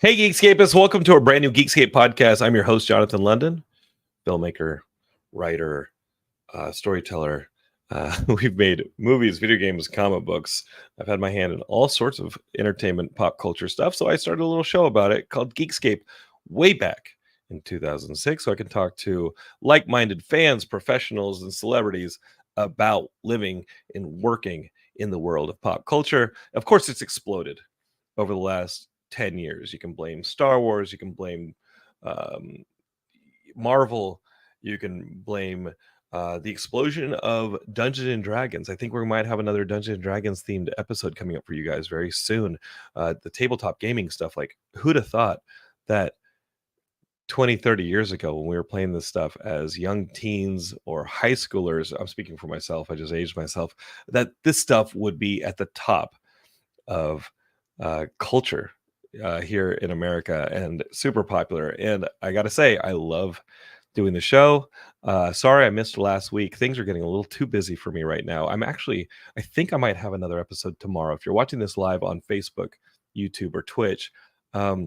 Hey, Geekscapists, welcome to our brand new Geekscape podcast. I'm your host, Jonathan London, filmmaker, writer, storyteller. We've made movies, video games, comic books. I've had my hand in all sorts of entertainment, pop culture stuff. So I started a little show about it called Geekscape way back in 2006. So I can talk to like-minded fans, professionals, and celebrities about living and working in the world of pop culture. Of course, it's exploded over the last 10 years. You can blame Star Wars, you can blame um, Marvel, you can blame the explosion of Dungeons and Dragons. I think we might have another Dungeons and Dragons themed episode coming up for you guys very soon. The tabletop gaming stuff, like who'd have thought that 20, 30 years ago when we were playing this stuff as young teens or high schoolers, I'm speaking for myself, I just aged myself, that this stuff would be at the top of culture here in America and super popular. And I got to say, I love doing the show. Sorry I missed last week. Things are getting a little too busy for me right now. I think I might have another episode tomorrow. If you're watching this live on Facebook, YouTube, or Twitch, I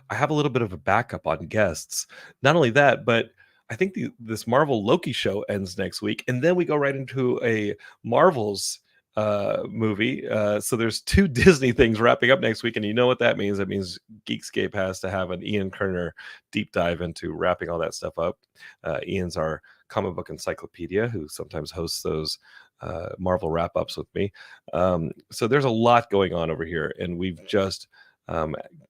have a little bit of a backup on guests. Not only that, but I think this Marvel Loki show ends next week. And then we go right into a Marvel's movie. So there's two Disney things wrapping up next week. And you know what that means? That means Geekscape has to have an Ian Kerner deep dive into wrapping all that stuff up. Ian's our comic book encyclopedia who sometimes hosts those Marvel wrap ups with me. So there's a lot going on over here. And we've just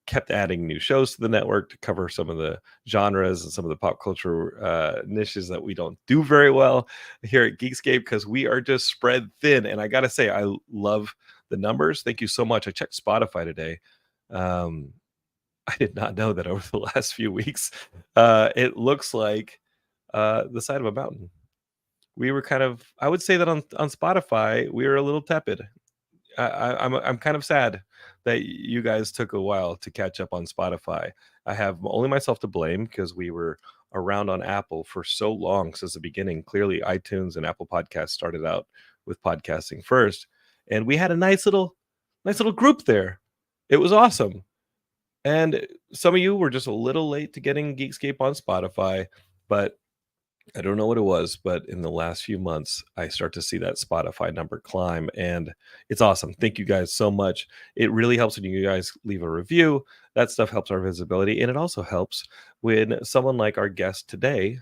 kept adding new shows to the network to cover some of the genres and some of the pop culture niches that we don't do very well here at Geekscape because we are just spread thin. And I got to say, I love the numbers. Thank you so much. I checked Spotify today. I did not know that over the last few weeks, it looks like the side of a mountain. We were I would say that on Spotify, we were a little tepid. I'm kind of sad that you guys took a while to catch up on Spotify. I have only myself to blame because we were around on Apple for so long since the beginning. Clearly, iTunes and Apple Podcasts started out with podcasting first, and we had a nice little group there. It was awesome. And some of you were just a little late to getting Geekscape on Spotify, but I don't know what it was, but in the last few months, I start to see that Spotify number climb, and it's awesome. Thank you guys so much. It really helps when you guys leave a review. That stuff helps our visibility, and it also helps when someone like our guest today,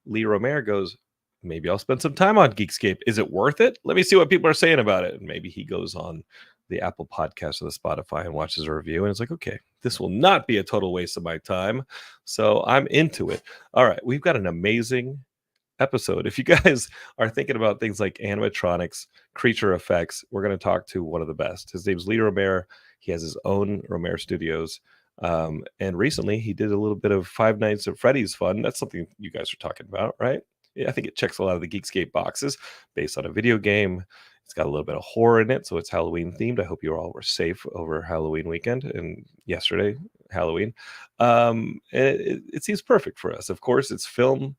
Lee Romaire, goes, maybe I'll spend some time on Geekscape. Is it worth it? Let me see what people are saying about it. And maybe he goes on the Apple Podcast or the Spotify and watches a review, and it's like, okay, this will not be a total waste of my time. So I'm into it. All right, we've got an amazing episode. If you guys are thinking about things like animatronics, creature effects, we're going to talk to one of the best. His name's Lee Romaire. He has his own Romaire Studios. And recently he did a little bit of Five Nights at Freddy's fun. That's something you guys are talking about, right? Yeah, I think it checks a lot of the Geekscape boxes based on a video game. It's got a little bit of horror in it, so it's Halloween themed. I hope you all were safe over Halloween weekend and yesterday, Halloween. It seems perfect for us. Of course, it's film.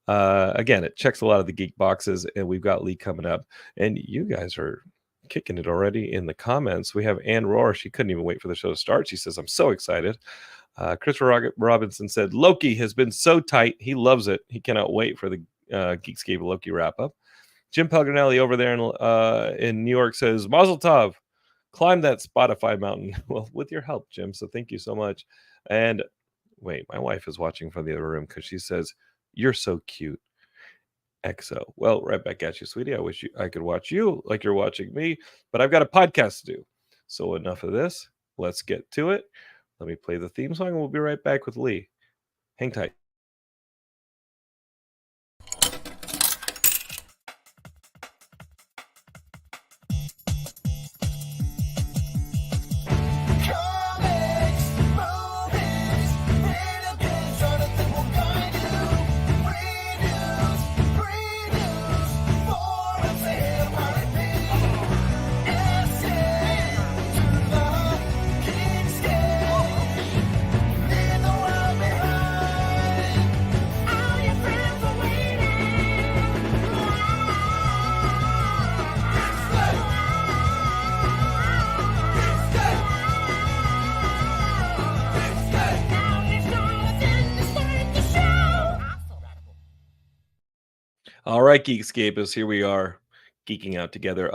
Again, it checks a lot of the geek boxes, and we've got Lee coming up. And you guys are kicking it already in the comments. We have Ann Rohr. She couldn't even wait for the show to start. She says, I'm so excited. Christopher Robinson said, Loki has been so tight. He loves it. He cannot wait for the Geekscape Loki wrap-up. Jim Pelgrinelli over there in New York says, Mazel Tov, climb that Spotify mountain. Well, with your help, Jim, so thank you so much. And wait, my wife is watching from the other room because she says, you're so cute. XO. Well, right back at you, sweetie. I wish I could watch you like you're watching me, but I've got a podcast to do. So enough of this. Let's get to it. Let me play the theme song, and we'll be right back with Lee. Hang tight. All right, Geekscapists, here we are, geeking out together.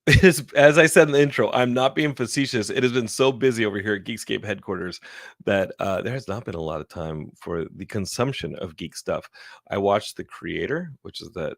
It is, as I said in the intro, I'm not being facetious. It has been so busy over here at Geekscape headquarters that there has not been a lot of time for the consumption of geek stuff. I watched The Creator, which is that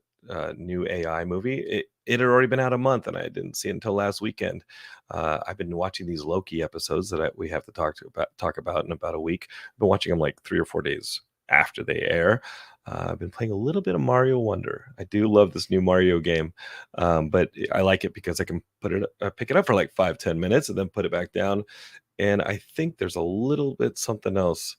new AI movie. It had already been out a month, and I didn't see it until last weekend. I've been watching these Loki episodes that we have to talk about in about a week. I've been watching them like 3 or 4 days after they air. I've been playing a little bit of Mario Wonder. I do love this new Mario game, but I like it because I can pick it up for like 5-10 minutes and then put it back down. And I think there's a little bit something else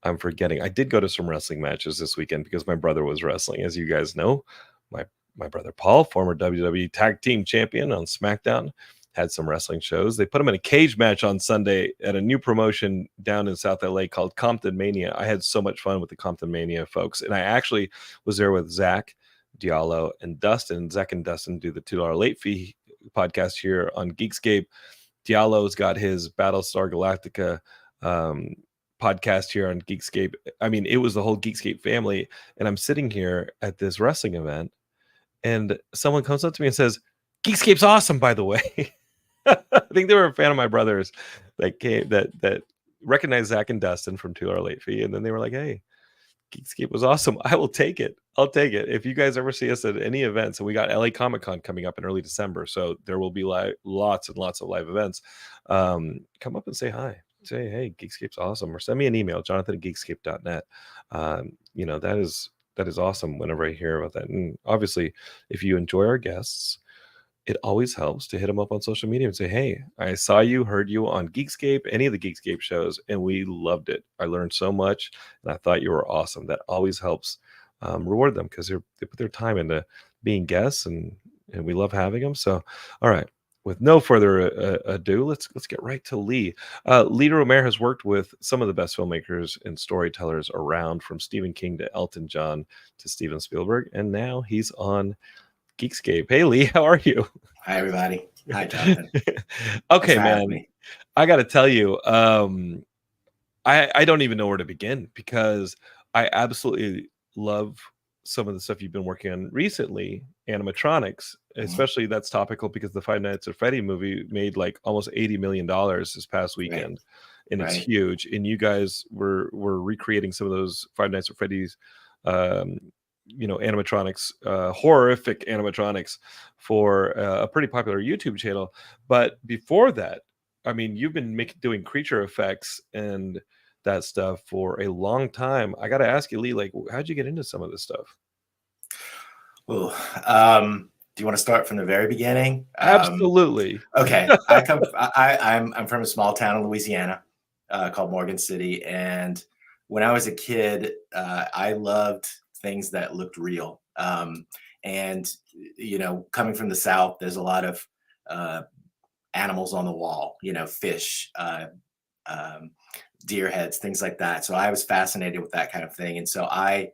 I'm forgetting. I did go to some wrestling matches this weekend because my brother was wrestling, as you guys know. My brother Paul, former WWE Tag Team Champion on SmackDown, had some wrestling shows. They put him in a cage match on Sunday at a new promotion down in South LA called Compton Mania. I had so much fun with the Compton Mania folks. And I actually was there with Zach Diallo and Dustin. Zach and Dustin do the $2 late fee podcast here on Geekscape. Diallo's got his Battlestar Galactica podcast here on Geekscape. I mean, it was the whole Geekscape family. And I'm sitting here at this wrestling event, and someone comes up to me and says, "Geekscape's awesome, by the way." I think they were a fan of my brother's that recognized Zach and Dustin from 2 Hour Late Fee, and then they were like, "Hey, Geekscape was awesome. I will take it. I'll take it. If you guys ever see us at any events," and we got LA Comic Con coming up in early December, so there will be lots and lots of live events. Come up and say hi. Say, "Hey, Geekscape's awesome," or send me an email, jonathan@geekscape.net. That is awesome whenever I hear about that. And obviously, if you enjoy our guests, it always helps to hit them up on social media and say, "Hey, I saw you, heard you on Geekscape, any of the Geekscape shows, and we loved it. I learned so much, and I thought you were awesome." That always helps reward them because they put their time into being guests, and we love having them. So, all right. With no further ado, let's get right to Lee. Lee Romaire has worked with some of the best filmmakers and storytellers around, from Stephen King to Elton John to Steven Spielberg, and now he's on Geekscape. Hey, Lee, how are you? Hi, everybody. Hi, Jonathan. Okay, man. I got to tell you, I don't even know where to begin because I absolutely love some of the stuff you've been working on recently, animatronics, especially. That's topical because the Five Nights at Freddy movie made like almost $80 million this past weekend, and it's huge. And you guys were recreating some of those Five Nights at Freddy's animatronics, horrific animatronics, for a pretty popular YouTube channel. But before that, I mean, you've been doing creature effects and that stuff for a long time. I got to ask you, Lee, like, how'd you get into some of this stuff? Well, do you want to start from the very beginning? Absolutely. Okay. I'm from a small town in Louisiana called Morgan City. And when I was a kid, I loved things that looked real. And, coming from the South, there's a lot of animals on the wall, fish, deer heads, things like that. So I was fascinated with that kind of thing. And so I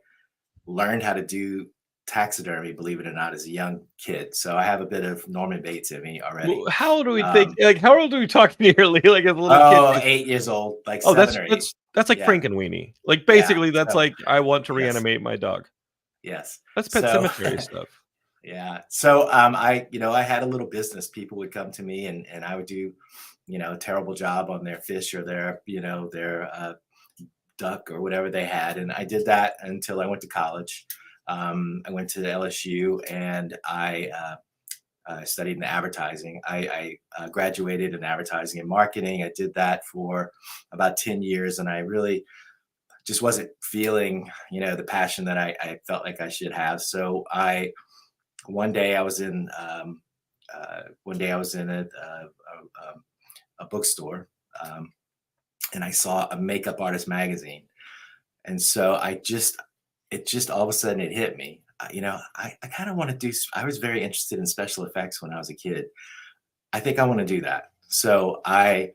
learned how to do taxidermy, believe it or not, as a young kid. So I have a bit of Norman Bates in me already. Well, how old do we think? Like, how old are we talking here, Lee? Like, as a little kid? 8 years old, like 7 or 8. That's like Frankenweenie. Like, basically, that's like, I want to reanimate my dog. Yes. That's Pet Cemetery stuff. Yeah. So I had a little business. People would come to me and I would do, a terrible job on their fish or their duck or whatever they had. And I did that until I went to college. I went to LSU and I studied in advertising. I graduated in advertising and marketing. I did that for about 10 years. And I really just wasn't feeling, the passion that I felt like I should have. So one day I was in a bookstore, and I saw a makeup artist magazine. And so it just all of a sudden it hit me. I kind of want to do, I was very interested in special effects when I was a kid. I think I want to do that. So I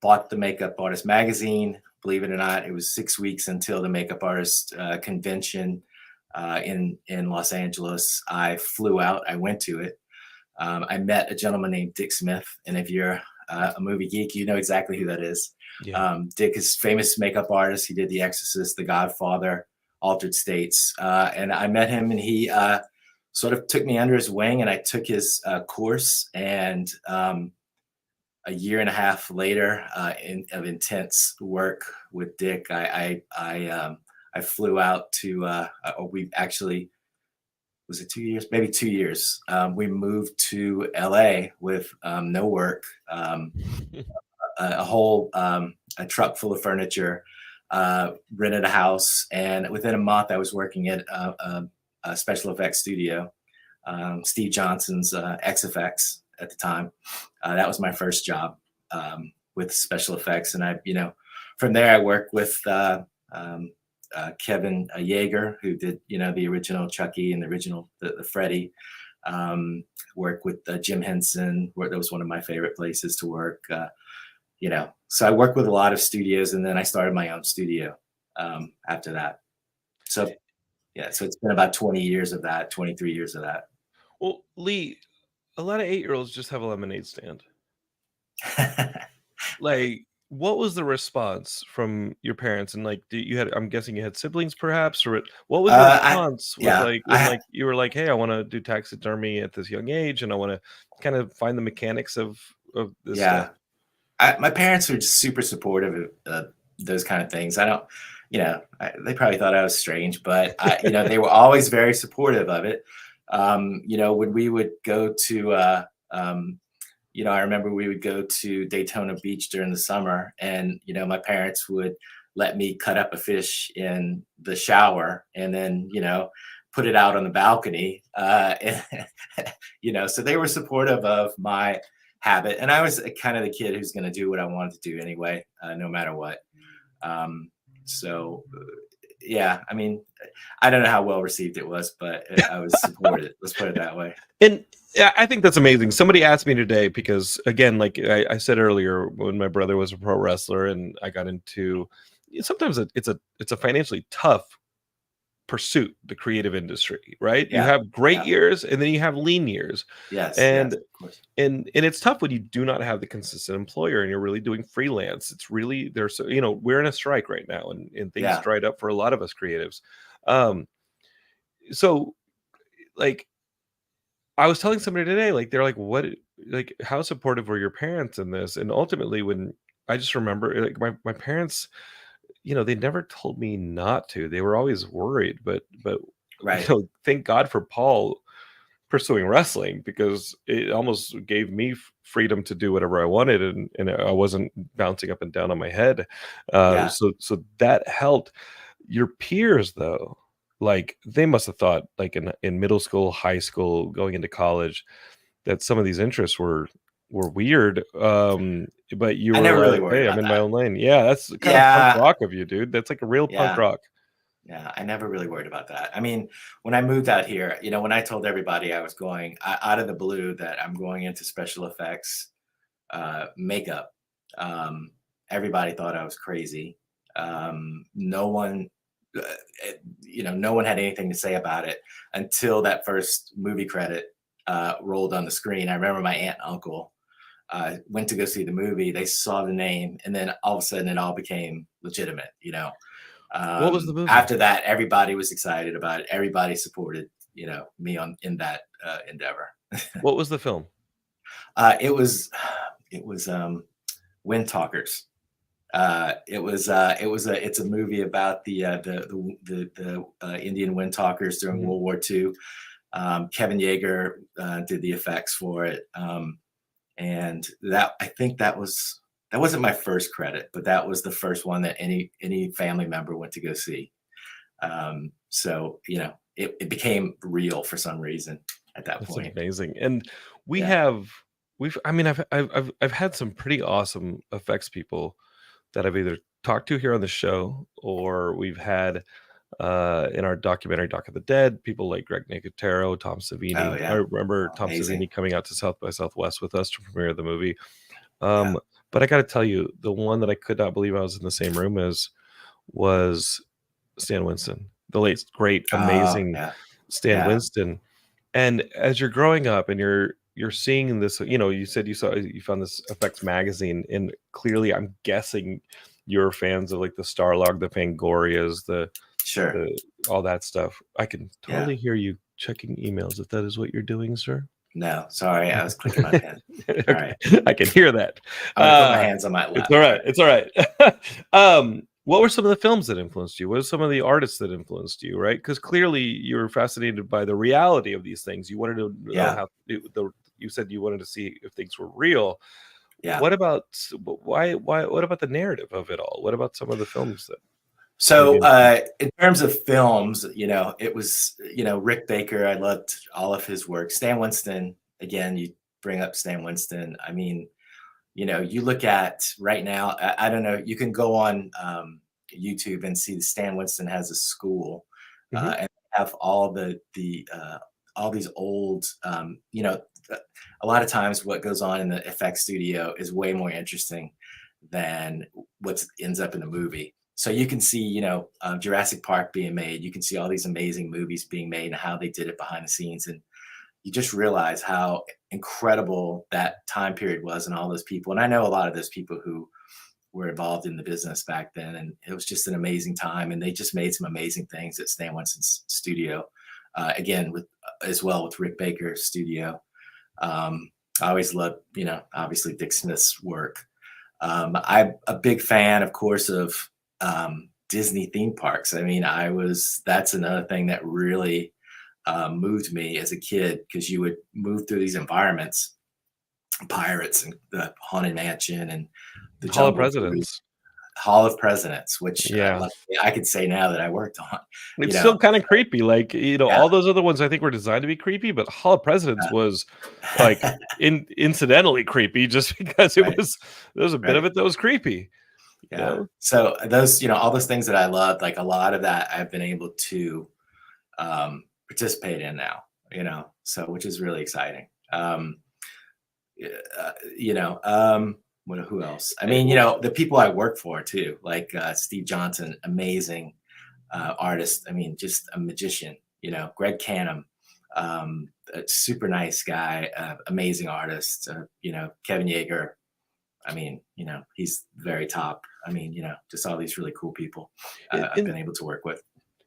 bought the makeup artist magazine. Believe it or not, it was 6 weeks until the makeup artist convention in Los Angeles. I flew out. I went to it. I met a gentleman named Dick Smith. And if you're a movie geek, you know exactly who that is. Yeah. Dick is famous makeup artist. He did The Exorcist, The Godfather, Altered States. And I met him, and he sort of took me under his wing, and I took his course. And a year and a half later, of intense work with Dick, I flew out to. We actually, was it 2 years? Maybe 2 years. We moved to LA with no work, a whole a truck full of furniture, rented a house, and within a month I was working at a special effects studio, Steve Johnson's XFX at the time. That was my first job with special effects, and from there I worked with Kevin Yeager, who did the original Chucky and the original the Freddy. Worked with Jim Henson, where that was one of my favorite places to work. So I worked with a lot of studios, and then I started my own studio after that. So so it's been about 20 years of that, 23 years of that. Well, Lee, a lot of 8-year-olds just have a lemonade stand. Like, what was the response from your parents? And like, I'm guessing you had siblings, perhaps, or what was the response when you were like, "Hey, I want to do taxidermy at this young age, and I want to kind of find the mechanics of this stuff"? My parents were just super supportive of those kind of things. I don't, they probably thought I was strange, but they were always very supportive of it. When we would go to, I remember we would go to Daytona Beach during the summer, and my parents would let me cut up a fish in the shower, and then put it out on the balcony. So they were supportive of my habit, and I was kind of the kid who's going to do what I wanted to do anyway, no matter what. I mean, I don't know how well received it was, but I was supported. Let's put it that way. And I think that's amazing. Somebody asked me today, because again, like I said earlier, when my brother was a pro wrestler and I got into, sometimes it's a financially tough pursuit, the creative industry, right? You have great years, and then you have lean years. And of course. And it's tough when you do not have the consistent employer and you're really doing freelance. It's really, we're in a strike right now, and things dried up for a lot of us creatives. So like, I was telling somebody today, like, they're like, what, like, how supportive were your parents in this? And ultimately, when I just remember, like, my parents, they never told me not to. They were always worried, but Right. Thank God for Paul pursuing wrestling, because it almost gave me freedom to do whatever I wanted, and I wasn't bouncing up and down on my head. So that helped. Your peers, though, like, they must have thought, like, in middle school, high school, going into college, that some of these interests were weird. But you were never like, really worried "Hey, about I'm in that. my own lane." Yeah, that's kind of punk rock of you, dude. That's like a real punk rock. Yeah, I never really worried about that. I mean, when I moved out here, when I told everybody I was going out of the blue that I'm going into special effects makeup, everybody thought I was crazy. No one, no one had anything to say about it until that first movie credit rolled on the screen. I remember my aunt and uncle went to go see the movie. They saw the name, and then all of a sudden it all became legitimate, What was the movie? After that, everybody was excited about it. Everybody supported, me in that endeavor. What was the film? It was Wind Talkers. It's a movie about the Indian Wind Talkers during World War II. Kevin Yeager did the effects for it, and I think that wasn't my first credit, but that was the first one that any family member went to go see. So it became real for some reason at that point. That's amazing. And I've had some pretty awesome effects people that I've either talked to here on the show, or we've had in our documentary Doc of the Dead, people like Greg Nicotero, Tom Savini. Oh, yeah. I remember Tom Amazing. Savini coming out to South by Southwest with us to premiere the movie. But I got to tell you, the one that I could not believe I was in the same room as was Stan Winston, the late, great, amazing Stan Winston. And as you're growing up and you're seeing this, you said you found this effects magazine, and clearly I'm guessing you're fans of like the Starlog, the Fangorias, the Sure. all that stuff. I can Yeah. totally hear you checking emails if that is what you're doing, sir. No, sorry, I was clicking my pen. All Okay, right. I can hear that. I'm gonna put my hands on my lap. It's all right. It's all right. What were some of the films that influenced you? What are some of the artists that influenced you? Right, because clearly you were fascinated by the reality of these things. You wanted to know Yeah. how you said you wanted to see if things were real. Yeah. What about why? What about the narrative of it all? What about some of the films that? So in terms of films, it was, Rick Baker. I loved all of his work. Stan Winston, again, you bring up Stan Winston. I mean, you look at right now, I don't know, you can go on YouTube and see Stan Winston has a school and have all all these old, a lot of times what goes on in the effects studio is way more interesting than what ends up in the movie. So you can see, Jurassic Park being made. You can see all these amazing movies being made and how they did it behind the scenes. And you just realize how incredible that time period was and all those people. And I know a lot of those people who were involved in the business back then. And it was just an amazing time. And they just made some amazing things at Stan Winston's studio. Again, as well with Rick Baker's studio. I always loved, obviously Dick Smith's work. I'm a big fan, of course, of Disney theme parks. I mean, that's another thing that really moved me as a kid, because you would move through these environments, Pirates and the Haunted Mansion and the Hall of Jungle Presidents. Hall of Presidents, which Yeah. I could say now that I worked on. It's still kind of creepy. Like, all those other ones I think were designed to be creepy, but Hall of Presidents was like incidentally creepy just because there was a bit of it that was creepy. Yeah. So those, all those things that I loved, like a lot of that I've been able to participate in now, so which is really exciting. Who else? I mean, the people I work for too, like Steve Johnson, amazing artist. I mean, just a magician. Greg Canham, a super nice guy, amazing artist. Kevin Yeager. I mean, he's very top. I mean, just all these really cool people I've been able to work with.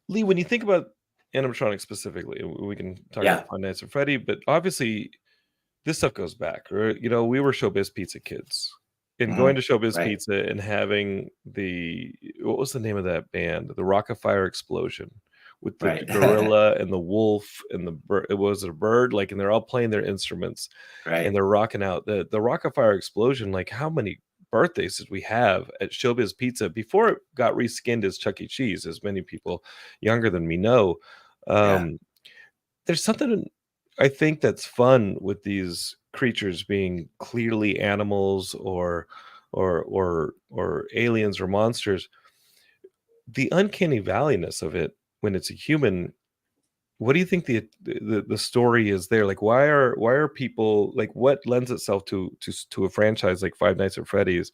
Lee, when you think about animatronics specifically, we can talk about Five Nights at Freddy, but obviously this stuff goes back. Right? We were Showbiz Pizza kids. And going to Showbiz Pizza and having what was the name of that band? The Rockafire Explosion, with the gorilla and the wolf and the bird. It was a bird, and they're all playing their instruments, and they're rocking out. The Rockafire Explosion. Like, how many birthdays did we have at Showbiz Pizza before it got reskinned as Chuck E. Cheese, as many people younger than me know? There's something I think that's fun with these creatures being clearly animals or aliens or monsters. The uncanny valleyness of it when it's a human. What do you think the story is there? Like, why are people, like, what lends itself to a franchise like Five Nights at Freddy's,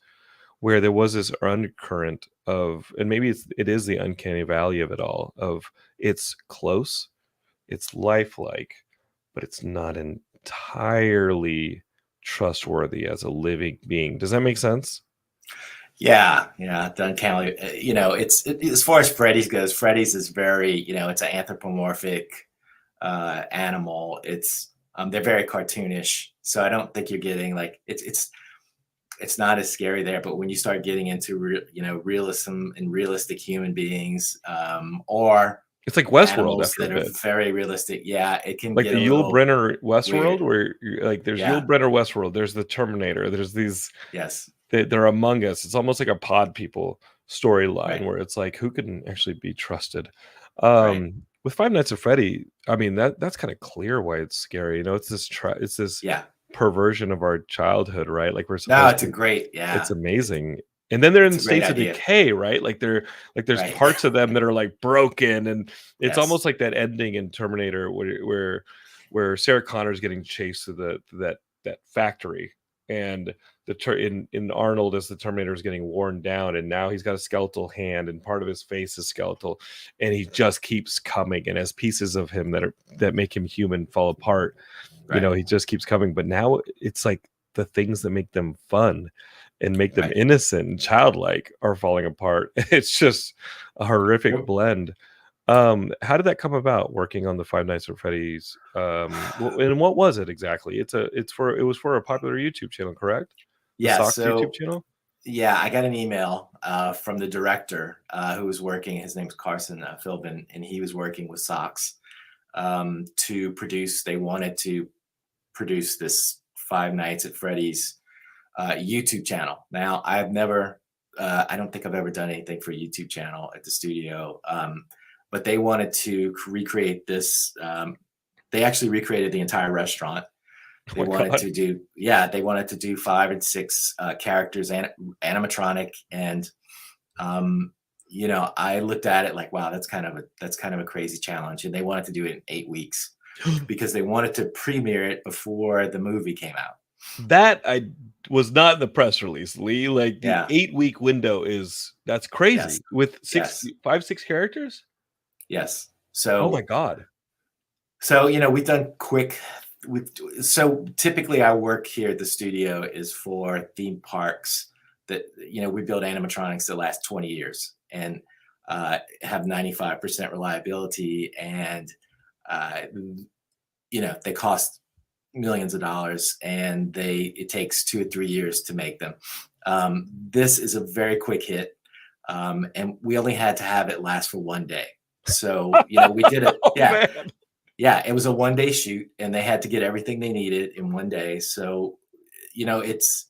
where there was this undercurrent of, and maybe it is the uncanny valley of it all, of it's close, it's lifelike, but it's not entirely trustworthy as a living being. Does that make sense? Yeah, the uncanny. It's as far as Freddy's goes. Freddy's is very, it's an anthropomorphic animal. It's they're very cartoonish, so I don't think you're getting like it's not as scary there. But when you start getting into realism and realistic human beings, or it's like Westworld after that a bit. Are very realistic. Yeah, it can like get the Yul Brynner Westworld, weird. where there's Yul Brynner Westworld. There's the Terminator. There's these. Yes. They're among us. It's almost like a Pod People storyline where it's like, who can actually be trusted? With Five Nights at Freddy, I mean, that's kind of clear why it's scary. It's this perversion of our childhood, right? Like, we're supposed it's a great, it's amazing. And then they're in states of idea. Decay, right? Like, there's parts of them that are like broken, and it's almost like that ending in Terminator where Sarah Connor's getting chased to that factory, and in Arnold, as the Terminator is getting worn down, and now he's got a skeletal hand and part of his face is skeletal, and he just keeps coming, and as pieces of him that make him human fall apart, he just keeps coming. But now it's like the things that make them fun and make them innocent and childlike are falling apart. It's just a horrific blend. How did that come about? Working on the Five Nights at Freddy's, and what was it exactly? It was for a popular YouTube channel, correct? The Yeah. Socks YouTube So channel. yeah, I got an email from the director who was working. His name's Carson Philbin, and he was working with Socks to produce. They wanted to produce this Five Nights at Freddy's YouTube channel. Now, I don't think I've ever done anything for a YouTube channel at the studio, but they wanted to recreate this. They actually recreated the entire restaurant. They wanted to do 5 and 6 characters, animatronic, and I looked at it like, wow, that's kind of a crazy challenge, and they wanted to do it in 8 weeks because they wanted to premiere it before the movie came out. That I was not in the press release, Lee. Like the 8-week window that's crazy. Yes. With 5, 6 characters. Yes. So, oh my God. So, we've done quick. So typically our work here at the studio is for theme parks that, we build animatronics that last 20 years and have 95% reliability, and, they cost millions of dollars, and it takes 2 or 3 years to make them. This is a very quick hit, and we only had to have it last for 1 day. So, we did it. Yeah. Man. Yeah, it was a 1-day shoot, and they had to get everything they needed in 1 day. So, it's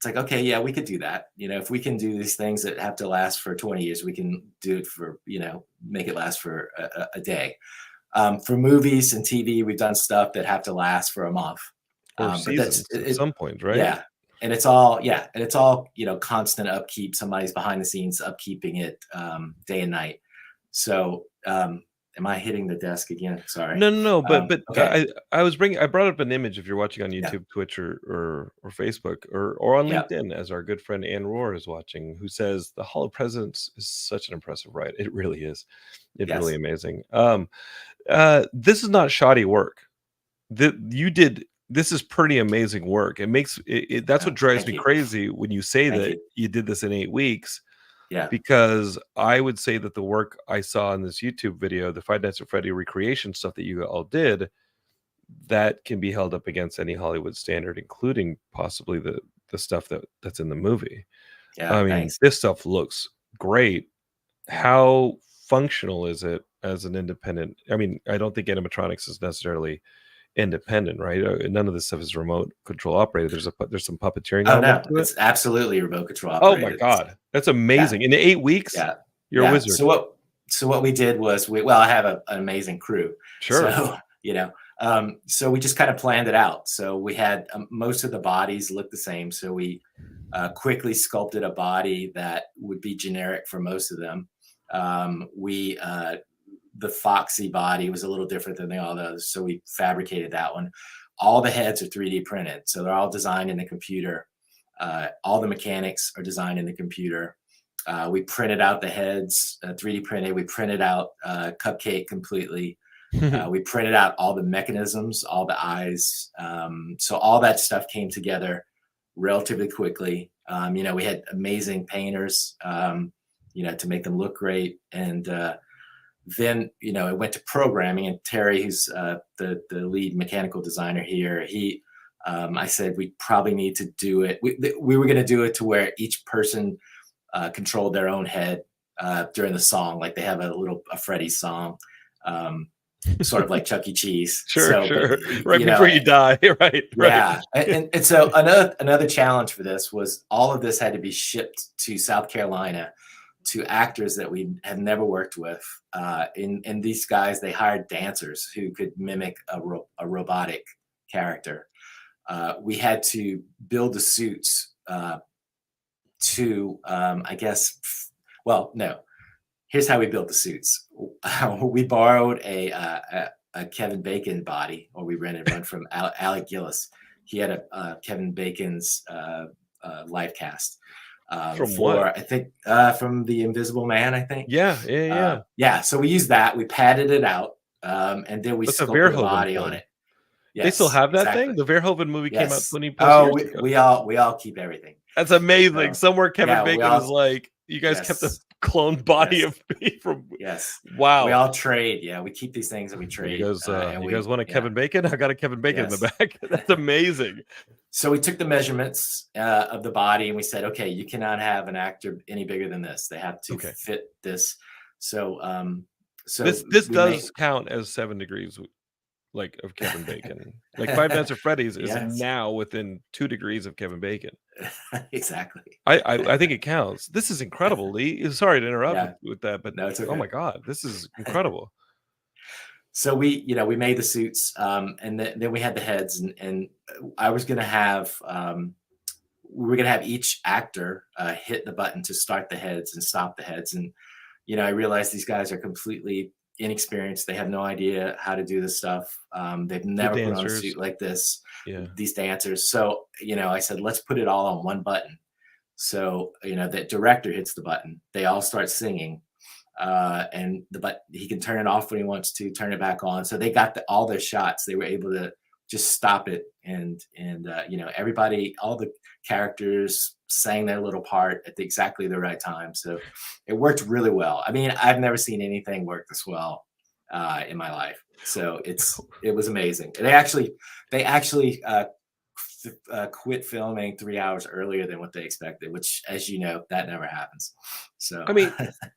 like, okay, yeah, we could do that. If we can do these things that have to last for 20 years, we can do it for, make it last for a day. For movies and TV, we've done stuff that have to last for a month. Or seasons at some point, right? Yeah. And it's all, constant upkeep. Somebody's behind the scenes upkeeping it day and night. So, am I hitting the desk again? Sorry. No. But okay. I brought up an image. If you're watching on YouTube, Twitch, or Facebook, or on LinkedIn, as our good friend Ann Rohr is watching, who says the Hall of Presidents is such an impressive ride. It really is. It's really amazing. This is not shoddy work. This is pretty amazing work. It makes it that's what drives me crazy when you say that you did this in 8 weeks. Yeah. Because I would say that the work I saw in this YouTube video, the Five Nights at Freddy recreation stuff that you all did, that can be held up against any Hollywood standard, including possibly the stuff that's in the movie. Yeah, I mean, this stuff looks great. How functional is it as an independent? I mean, I don't think animatronics is necessarily independent, right? None of this stuff is remote control operated. There's some puppeteering. Oh no, it's absolutely remote control operated. Oh my God, that's amazing! In 8 weeks, you're a wizard. So what we did was I have an amazing crew. Sure. So so we just kind of planned it out. So we had most of the bodies look the same. So we quickly sculpted a body that would be generic for most of them. The Foxy body was a little different than all the others, so we fabricated that one. All the heads are 3D printed, so they're all designed in the computer. All the mechanics are designed in the computer. We printed out the heads, 3D printed. We printed out Cupcake completely. We printed out all the mechanisms, all the eyes. So all that stuff came together relatively quickly. We had amazing painters, to make them look great. And then, it went to programming, and Terry, who's the lead mechanical designer here, I said, we probably need to do it. We were going to do it to where each person controlled their own head during the song. Like they have a Freddy song, sort of like Chuck E. Cheese. Sure. But, before you die. Right. Yeah. And so another challenge for this was all of this had to be shipped to South Carolina to actors that we have never worked with. And these guys, they hired dancers who could mimic a robotic character. We had to build the suits here's how we built the suits. We borrowed a Kevin Bacon body, or we rented one from Alec Gillis. He had a Kevin Bacon's live cast. From what? I think from The Invisible Man, I think. Yeah. So we used that. We padded it out, and then we sculpted the body on it. Yes, they still have that thing. The Verhoeven movie came out 20 plus years ago. We all keep everything. That's amazing. Somewhere Kevin Bacon is like, you guys kept the cloned body Yes. of me from. Yes. We Wow. all trade. Yeah, we keep these things and we trade. And You we guys want a yeah. Kevin Bacon? I got a Kevin Bacon in the Yes. back. That's amazing. So we took the measurements of the body and we said, okay, you cannot have an actor any bigger than this. They have to Okay. fit this. So This we made does count as 7 degrees like of Kevin Bacon. Like Five Nights at Freddy's is yes, now within 2 degrees of Kevin Bacon. exactly. I think it counts. This is incredible, Lee. Sorry to interrupt Yeah, with that, but no, it's oh okay. my god, this is incredible. So we made the suits, and then we had the heads, and I was gonna have we were gonna have each actor hit the button to start the heads and stop the heads, and I realized these guys are completely inexperienced. They have no idea how to do this stuff. They've The never put on a dancers. suit like this. Yeah. These dancers. So I said, let's put it all on one button. So the director hits the button. They all start singing. And he can turn it off when he wants to, turn it back on. So they got all their shots. They were able to just stop it, and everybody, all the characters sang their little part at exactly the right time. So it worked really well. I mean, I've never seen anything work this well in my life. So it was amazing. They actually quit filming 3 hours earlier than what they expected, which, as you know, that never happens. So I mean,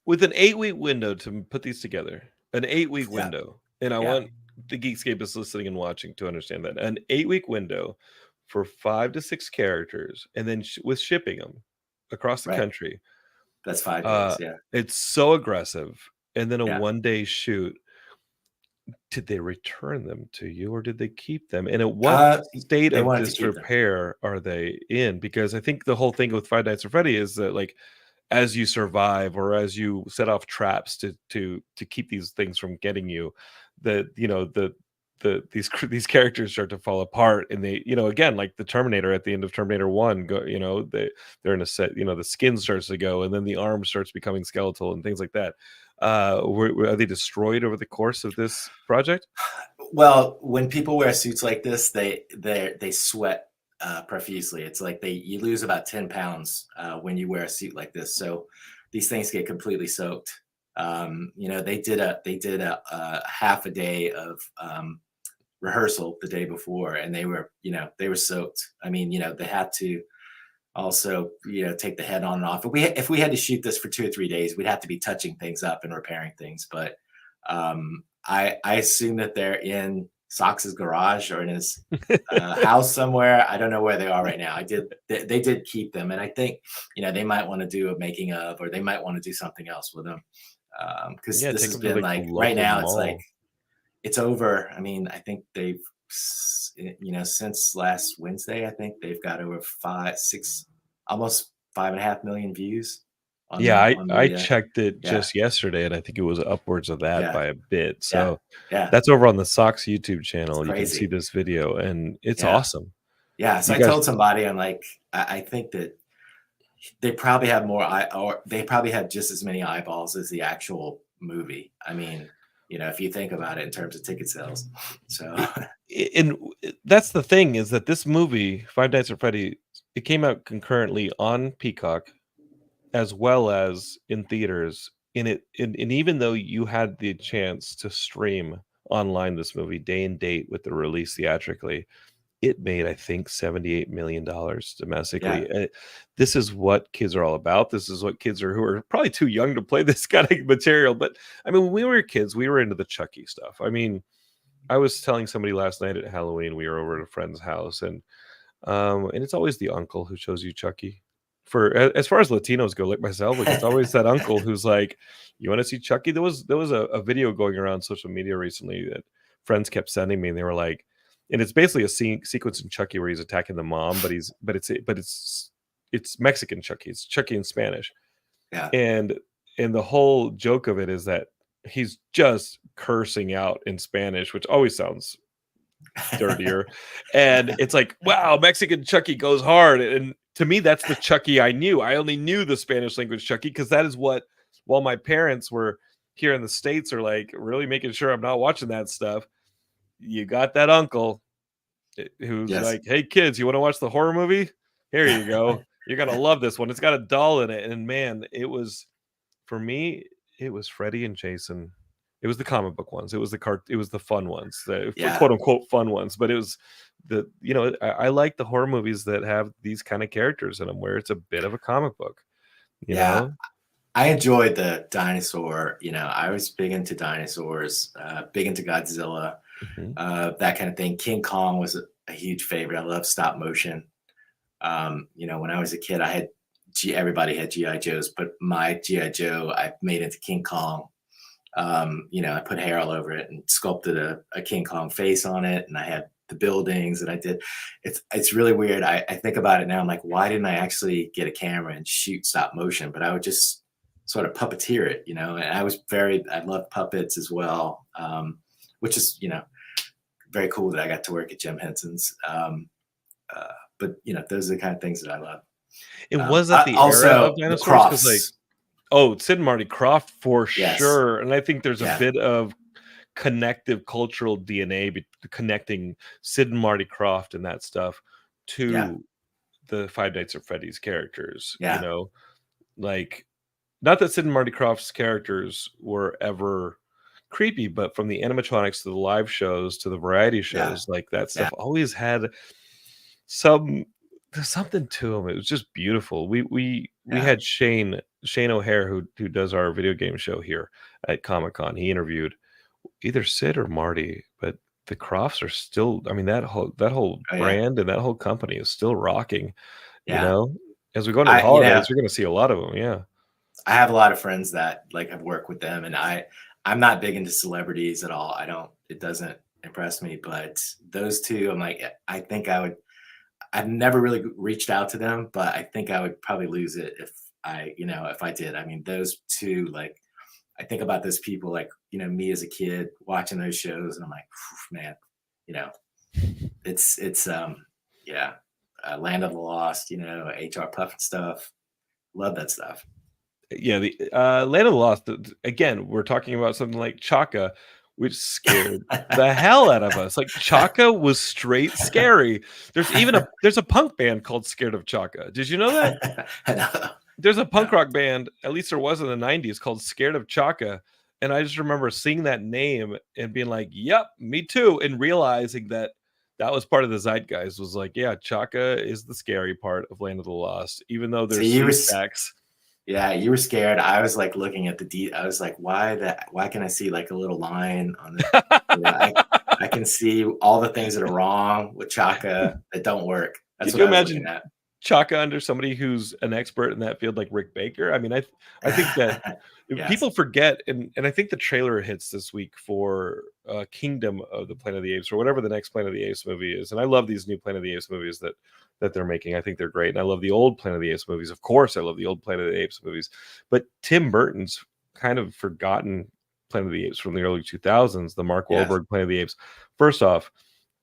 with an 8-week window to put these together, an 8-week yeah, window, and I yeah, want the Geekscape is listening and watching to understand that an 8-week window for 5 to 6 characters, and then with shipping them across the right. country, That's 5 days. Yeah, it's so aggressive. And then a yeah. 1-day shoot. Did they return them to you, or did they keep them? And at what state They of wanted to keep them. disrepair are they in? Because I think the whole thing with Five Nights at Freddy is that, like, as you survive or as you set off traps to keep these things from getting you, that these characters start to fall apart, and they, again, like the Terminator at the end of Terminator 1, they're in a set, the skin starts to go, and then the arm starts becoming skeletal and things like that. Are they destroyed over the course of this project? Well, when people wear suits like this, they sweat profusely. It's like you lose about 10 pounds when you wear a suit like this. So these things get completely soaked. They did a half a day of rehearsal the day before, and they were soaked. I mean, they had to also take the head on and off. If we had to shoot this for 2 or 3 days, we'd have to be touching things up and repairing things. But I assume that they're in Sox's garage or in his house somewhere. I don't know where they are right now. They did keep them, and I think they might want to do a making of, or they might want to do something else with them, because Yeah, this take has them to been like the like right local now. It's like mall. it's over. I mean, I think they've since last Wednesday, I think they've got over 6, almost 5.5 million views on Yeah, the I checked it yeah, just yesterday, and I think it was upwards of that yeah, by a bit. yeah, So yeah. that's over on the Sox YouTube It's channel. You can see crazy. this video, and it's Yeah, awesome. yeah. So You I guys, told somebody, I'm like, I think that they probably have or they probably have just as many eyeballs as the actual movie. I mean, if you think about it in terms of ticket sales. So and that's the thing, is that this movie, Five Nights at Freddy, it came out concurrently on Peacock as well as in theaters. And even though you had the chance to stream online this movie day and date with the release theatrically, it made, I think, $78 million yeah, domestically. This is what kids are all about. This is what kids who are probably too young to play this kind of material. But I mean, when we were kids, we were into the Chucky stuff. I mean, I was telling somebody last night at Halloween, we were over at a friend's house, and it's always the uncle who shows you Chucky. As far as Latinos go, like myself, like it's always that uncle who's like, "You want to see Chucky?" There was a video going around social media recently that friends kept sending me, and they were like, and it's basically a sequence in Chucky where he's attacking the mom, but it's Mexican Chucky. It's Chucky in Spanish, yeah, and the whole joke of it is that he's just cursing out in Spanish, which always sounds dirtier. And it's like, wow, Mexican Chucky goes hard. And to me, that's the Chucky I knew. I only knew the Spanish language Chucky because that is what, while my parents were here in the States, are like really making sure I'm not watching that stuff. You got that uncle who's yes, like, hey, kids, you want to watch the horror movie? Here you go. You're going to love this one. It's got a doll in it. And man, it was For me, it was Freddy and Jason. It was the comic book ones. It was the fun ones, the Yeah. quote unquote fun ones. But it was I like the horror movies that have these kind of characters in them, where it's a bit of a comic book. You Yeah. know, I enjoyed the dinosaur. I was big into dinosaurs, big into Godzilla, Mhm. that kind of thing. King Kong was a huge favorite. I love stop motion. When I was a kid, everybody had GI Joes, but my GI Joe I made into King Kong. I put hair all over it and sculpted a King Kong face on it, and I had the buildings, and I did. It's really weird. I think about it now. I'm like, why didn't I actually get a camera and shoot stop motion? But I would just sort of puppeteer it, And I love puppets as well, which is very cool that I got to work at Jim Henson's. But those are the kind of things that I love. It was at the era Also, of the dinosaurs because, like, Crofts. Sid and Marty Krofft for Yes. sure, and I think there's a Yeah. bit of connective cultural DNA connecting Sid and Marty Krofft and that stuff to Yeah. the Five Nights at Freddy's characters. Yeah. Like, not that Sid and Marty Krofft's characters were ever creepy, but from the animatronics to the live shows to the variety shows, like that stuff always had there's something to them. It was just beautiful. We had Shane O'Hare, who does our video game show here at Comic-Con. He interviewed either Sid or Marty, but the Crofts are still, I mean, that whole brand and that whole company is still rocking. As we go into the holidays, you're going to see a lot of them. Yeah. I have a lot of friends that have worked with them, and I'm not big into celebrities at all. It doesn't impress me, but those two, I'm like, I've never really reached out to them, but I think I would probably lose it if I did. I mean, those two, like, I think about those people, like, me as a kid watching those shows, and I'm like, man, it's Land of the Lost, HR Puff and stuff. Love that stuff. Yeah, the Land of the Lost. Again, we're talking about something like Chaka, which scared the hell out of us. Like, Chaka was straight scary. There's a punk band called Scared of Chaka. Did you know that? No. There's a punk rock band, at least there was in the 90s, called Scared of Chaka. And I just remember seeing that name and being like, yep, me too. And realizing that was part of the zeitgeist, was like, yeah, Chaka is the scary part of Land of the Lost, even though there's stacks. Yeah, you were scared. I was like looking at I was like, why can I see like a little line on the I can see all the things that are wrong with Chaka that don't work. That's Could what you I was imagine looking at. Chaka under somebody who's an expert in that field, like Rick Baker? I mean, I think that Yes. people forget, and I think the trailer hits this week for Kingdom of the Planet of the Apes, or whatever the next Planet of the Apes movie is. And I love these new Planet of the Apes movies that they're making. I think they're great. And I love the old Planet of the Apes movies. Of course, I love the old Planet of the Apes movies. But Tim Burton's kind of forgotten Planet of the Apes from the early 2000s, the Mark Wahlberg Planet of the Apes. First off,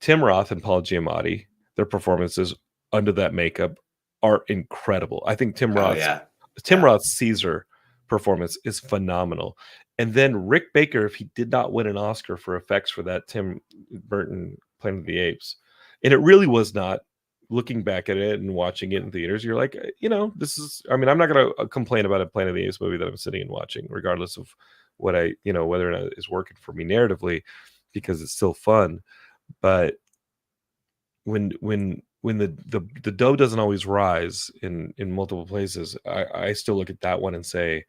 Tim Roth and Paul Giamatti, their performances under that makeup are incredible. I think Tim Roth's Caesar performance is phenomenal. And then Rick Baker, if he did not win an Oscar for effects for that Tim Burton Planet of the Apes, and it really was not, looking back at it and watching it in theaters, you're like, this is, I mean, I'm not going to complain about a Planet of the Apes movie that I'm sitting and watching, regardless of what whether or not it's working for me narratively, because it's still fun. But when the dough doesn't always rise in multiple places, I still look at that one and say,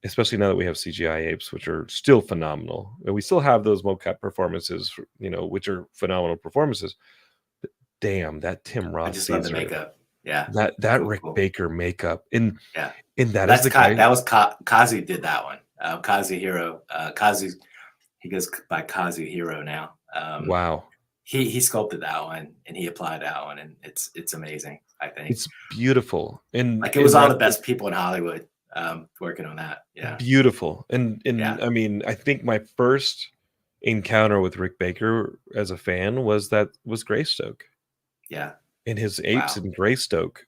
especially now that we have CGI apes, which are still phenomenal, and we still have those mocap performances, which are phenomenal performances. But damn, that Tim Roth, I just love the makeup. Yeah, that Rick Baker makeup, and that that's is the guy. That was Kazu did that one. Kazuhiro. Kazu, he goes by Kazuhiro now. Wow. He sculpted that one and he applied that one, and it's amazing. I think it's beautiful, and like it was all the best people in Hollywood working on that. Yeah, beautiful. And I mean, I think my first encounter with Rick Baker as a fan was Greystoke. Yeah, and his apes in Greystoke.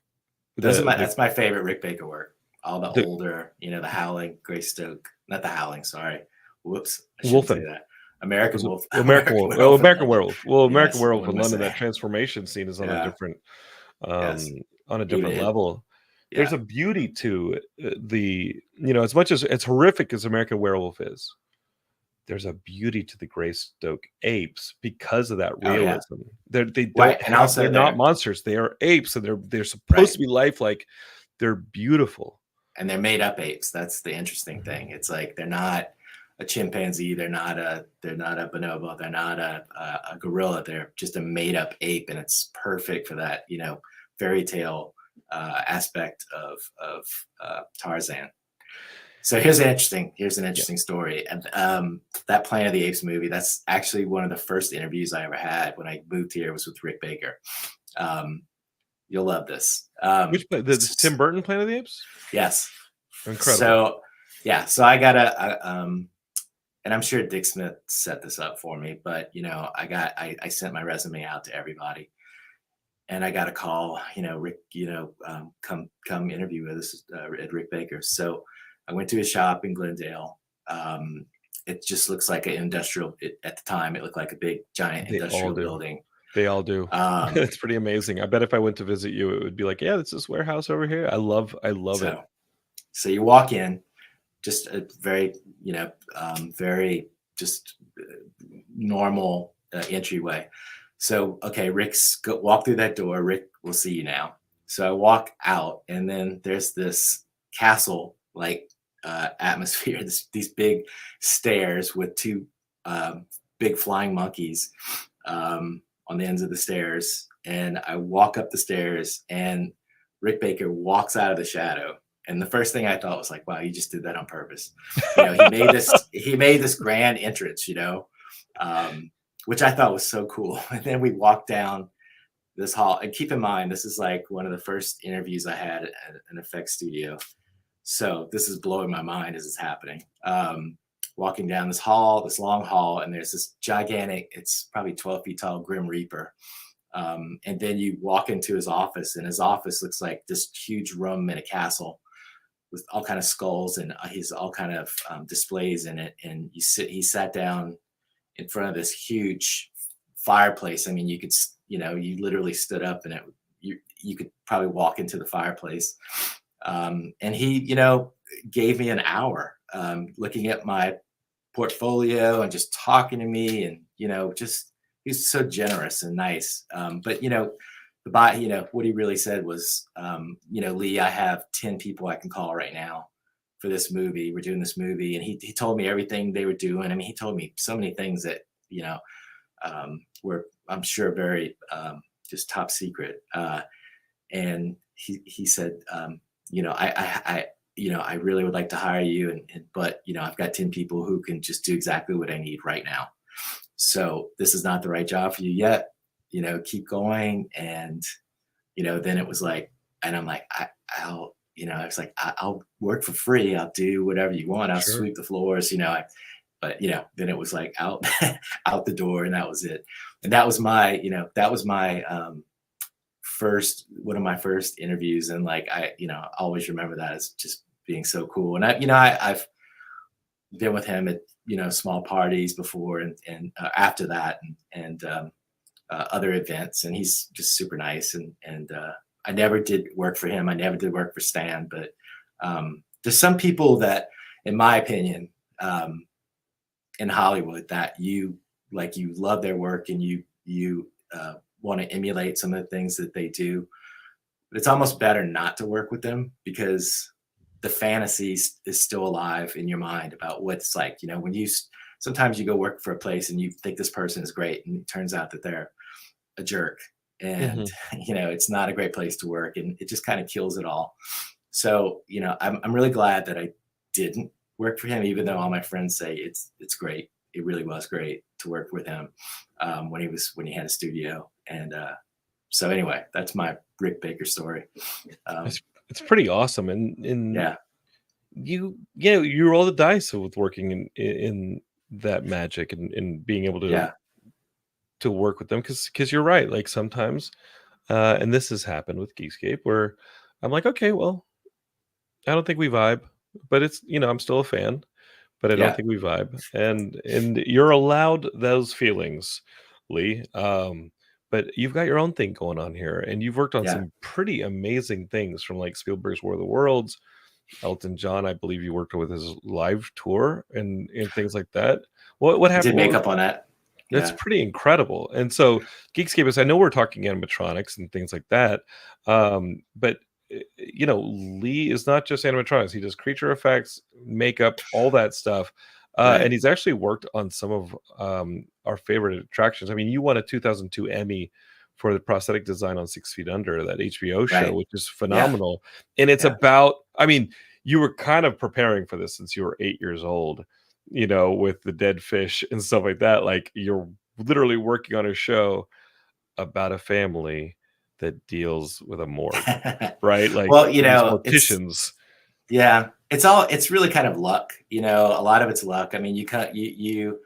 That's my favorite Rick Baker work. All the older, the Howling, Greystoke, not the Howling. Sorry, whoops, I shouldn't say that. American Wolf. American Werewolf. Well, American Werewolf. Well, American Werewolf in London, that transformation scene is on a different on a different level. there's Yeah. a beauty to the, as much as horrific as American Werewolf is, there's a beauty to the Greystoke apes because of that Oh yeah. realism. They Right. don't And have, also they're not monsters. They are apes, and they're supposed right. to be lifelike. They're beautiful. And they're made up apes. That's the interesting thing. It's like they're not a chimpanzee. They're not a bonobo. They're not a gorilla. They're just a made up ape, and it's perfect for that fairy tale aspect of Tarzan. So here's an interesting story. And that Planet of the Apes movie, that's actually one of the first interviews I ever had when I moved here, was with Rick Baker. You'll love this. Which the Tim Burton Planet of the Apes? Yes. Incredible. So yeah, so I got and I'm sure Dick Smith set this up for me, but I sent my resume out to everybody, and I got a call, Rick, come interview with us at Rick Baker. So I went to his shop in Glendale. It just looks like an industrial. At the time, it looked like a big, giant industrial building. They all do. It's pretty amazing. I bet if I went to visit you, it would be like, yeah, it's this warehouse over here. I love it. So you walk in, just a very, very just normal entryway. So, okay, walk through that door. Rick will see you now. So I walk out, and then there's this castle-like atmosphere, these big stairs with two big flying monkeys on the ends of the stairs. And I walk up the stairs, and Rick Baker walks out of the shadow. And the first thing I thought was like, wow, he just did that on purpose. He made this grand entrance, which I thought was so cool. And then we walked down this hall, and keep in mind, this is like one of the first interviews I had at an effects studio. So this is blowing my mind as it's happening. Walking down this long hall, and there's this gigantic, it's probably 12 feet tall, Grim Reaper. And then you walk into his office, and his office looks like this huge room in a castle with all kind of skulls, and he's all kind of displays in it. And he sat down in front of this huge fireplace. I mean, you could, you literally stood up, and you could probably walk into the fireplace. And he, gave me an hour looking at my portfolio and just talking to me, and, just, he's so generous and nice. But, what he really said was, Lee, I have 10 people I can call right now for this movie. We're doing this movie. And he told me everything they were doing. I mean, he told me so many things that, were, I'm sure, very just top secret. And he said, I really would like to hire you, but I've got 10 people who can just do exactly what I need right now. So this is not the right job for you yet. Keep going. And then it was like, and I'm like, I'll work for free. I'll do whatever you want. I'll sweep the floors. But then it was like out the door, and that was it. And that was my one of my first interviews, and like I always remember that as just being so cool. And I've been with him at small parties before, and after that, and other events, and he's just super nice. And I never did work for him. I never did work for Stan, but there's some people that, in my opinion, in Hollywood, that you love their work, and you want to emulate some of the things that they do. But it's almost better not to work with them, because the fantasy is still alive in your mind about what it's like. When sometimes you go work for a place and you think this person is great, and it turns out that they're a jerk, and it's not a great place to work, and it just kind of kills it all. So I'm really glad that I didn't work for him, even though all my friends say it's great. It really was great to work with him when he had a studio. And so anyway, that's my Rick Baker story. It's pretty awesome. And yeah, you roll the dice with working in that magic, and being able to work with them, because you're right. Like sometimes, and this has happened with Geekscape, where I'm like, okay, well, I don't think we vibe, but it's, I'm still a fan, but I don't think we vibe. And you're allowed those feelings, Lee. but you've got your own thing going on here, and you've worked on Yeah. some pretty amazing things from like Spielberg's War of the Worlds, Elton John. I believe you worked with his live tour and things like that. What I happened? did makeup on that. That's Yeah. pretty incredible. And so Geekscape is, I know we're talking animatronics and things like that. But Lee is not just animatronics. He does creature effects, makeup, all that stuff. And Right. he's actually worked on some of our favorite attractions. I mean, you won a 2002 Emmy for the prosthetic design on 6 Feet Under, that HBO show, Right. which is Yeah. phenomenal. And it's Yeah. about, I mean, you were kind of preparing for this since you were 8 years old, with the dead fish and stuff like that. Like you're literally working on a show about a family that deals with a morgue, right? Like Well, these it's morticians. yeah, it's really kind of luck. A lot of it's luck. I mean, you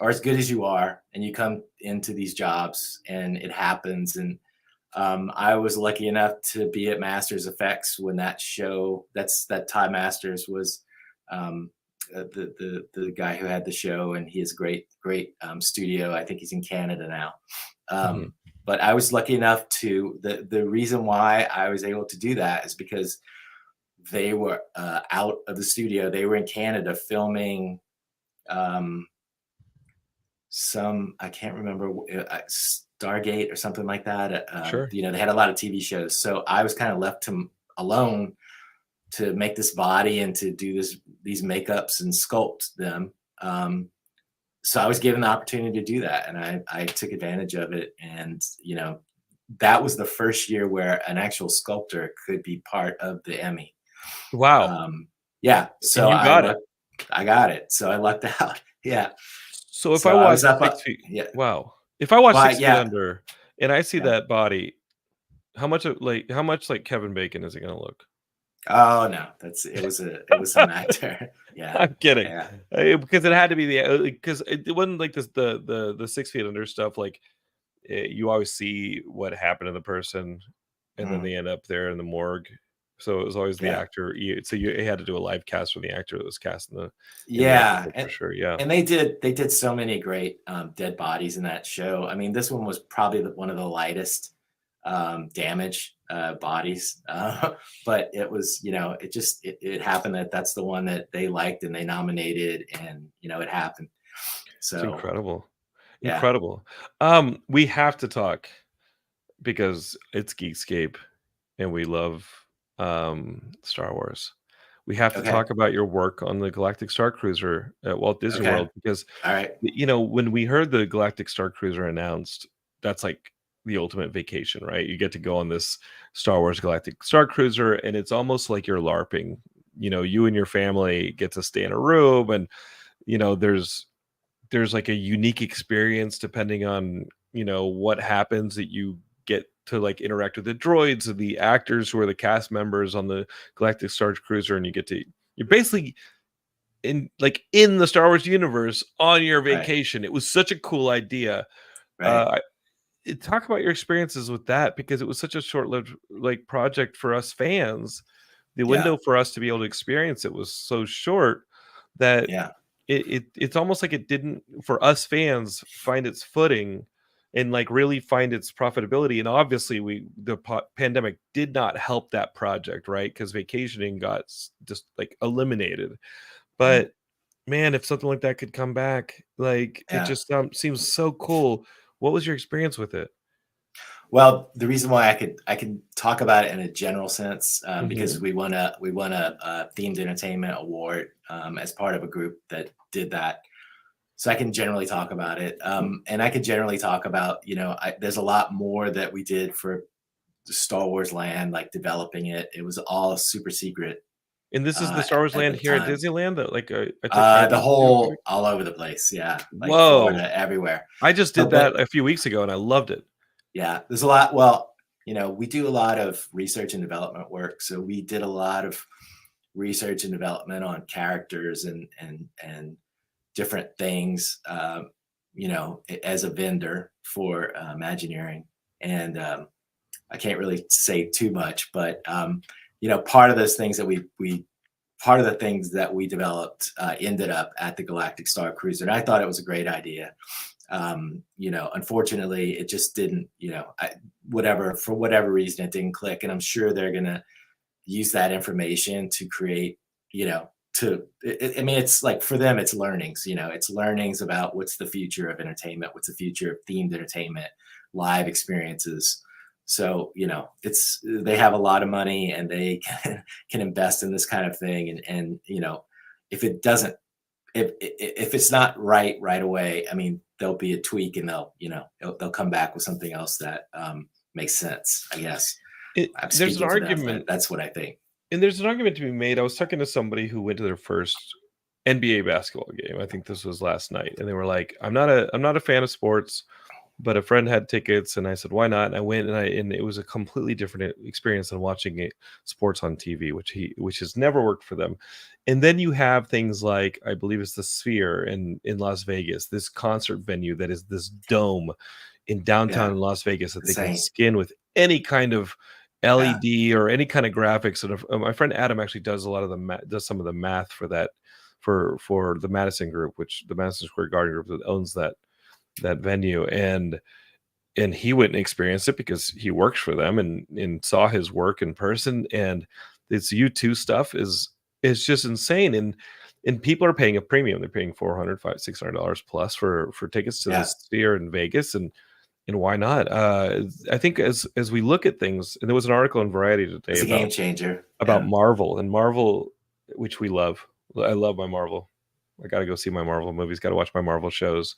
are as good as you are, and you come into these jobs, and it happens. And I was lucky enough to be at Masters Effects when that Todd Masters was the guy who had the show, and he has a great studio. I think he's in Canada now. Mhm. But I was lucky enough to the reason why I was able to do that is because they were out of the studio. They were in Canada filming um, I can't remember, Stargate or something like that. Sure. They had a lot of TV shows. So I was kind of left alone to make this body and to do these makeups and sculpt them. So I was given the opportunity to do that, and I took advantage of it. And that was the first year where an actual sculptor could be part of the Emmy. Wow. Yeah, And so you got it. I got it. So I lucked out. Yeah. So if So I I watch was up. 6 feet, Yeah. wow. If I watch But 6 feet yeah, under and I see yeah. that body, how much like Kevin Bacon is it gonna look? Oh no, it was some actor. Yeah, I'm kidding. yeah, Because it had to be because it wasn't like this the 6 feet under stuff. Like you always see what happened to the person, and then mhm, they end up there in the morgue. So it was always the yeah, actor. So you had to do a live cast from the actor that was cast in the yeah. episode for sure. Yeah. And they did so many great dead bodies in that show. I mean, this one was probably one of the lightest damage bodies, but it was it happened that that's the one that they liked and they nominated, and it happened. It's So incredible. yeah, Incredible. We have to talk because it's Geekscape and we love Star Wars. We have to okay, talk about your work on the Galactic Star Cruiser at Walt Disney okay, World because all right, when we heard the Galactic Star Cruiser announced, that's like the ultimate vacation, right? You get to go on this Star Wars Galactic Star Cruiser and it's almost like you're LARPing. You and your family get to stay in a room and there's like a unique experience depending on what happens that you get to like interact with the droids and the actors who are the cast members on the Galactic Star Cruiser, and you're basically in the Star Wars universe on your right, vacation. It was such a cool idea. right, Talk about your experiences with that because it was such a short-lived like project for us fans. The yeah, window for us to be able to experience it was so short that yeah, it's almost like it didn't for us fans find its footing and like really find its profitability. And obviously the pandemic did not help that project, right? Because vacationing got just like eliminated. mhm, But man, if something like that could come back, like it yeah. just seems so cool. What was your experience with it? Well, the reason why I can talk about it in a general sense, because Hmm. we won a themed entertainment award as part of a group that did that. So I can generally talk about it, and I could generally talk about there's a lot more that we did for the Star Wars Land, like developing it. It was all super secret And this is the Star Wars at Land the here at time. Disneyland that like I took my The niece to. whole all over the place, yeah, like Whoa! Florida, everywhere. I just did But that a few weeks ago and I loved it. yeah, there's a lot. Well, we do a lot of research and development work. So we did a lot of research and development on characters and different things, as a vendor for Imagineering. And I can't really say too much, but part of those things that we part of the things that we developed ended up at the Galactic Star Cruiser, and I thought it was a great idea. You know, unfortunately, it just didn't. You know, for whatever reason, it didn't click, and I'm sure they're gonna use that information to create. You know, I mean, it's like for them, it's learnings. You know, it's learnings about what's the future of entertainment, what's the future of themed entertainment, live experiences. So, you know, they have a lot of money and they can invest in this kind of thing. And you know, if it doesn't, if it's not right away, I mean, there'll be a tweak and they'll come back with something else that makes sense, I guess. I'm There's an speaking for them, but argument, that's what I think. and there's an argument to be made. I was talking to somebody who went to their first NBA basketball game. I think this was last night, and they were like, "I'm not a fan of sports, but a friend had tickets," and I said, "Why not?" And I went, and it was a completely different experience than watching sports on TV, which has never worked for them. And then you have things like, I believe it's the Sphere in Las Vegas, this concert venue that is this dome in downtown Yeah, Las Vegas that they can insane. skin with any kind of Yeah, LED or any kind of graphics. And my friend Adam actually does a lot of does some of the math for that, for the Madison Group, which the Madison Square Garden Group that owns that venue. And he went and experienced it because he works for them and saw his work in person. And this U2 stuff is just insane. And people are paying a premium. They're paying $400, $600 plus for tickets to yeah, this Sphere in Vegas. And why not? I think as we look at things, and there was an article in Variety today it's a game changer. about Yeah, Marvel, and Marvel, which we love. I love my Marvel. I got to go see my Marvel movies. Got to watch my Marvel shows.